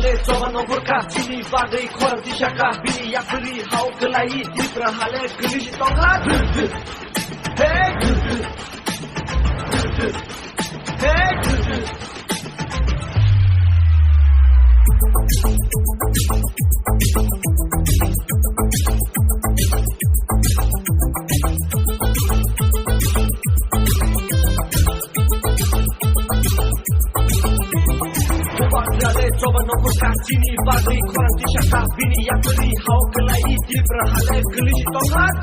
Batrale coba nomborkah sini bagai korang disyakah bini yang beri hau kelai di perhale gelis tonghat. Hey, hey. Batrale coba nomborkah sini bagai korang disyakah bini yang beri hau kelai di perhale gelis tonghat.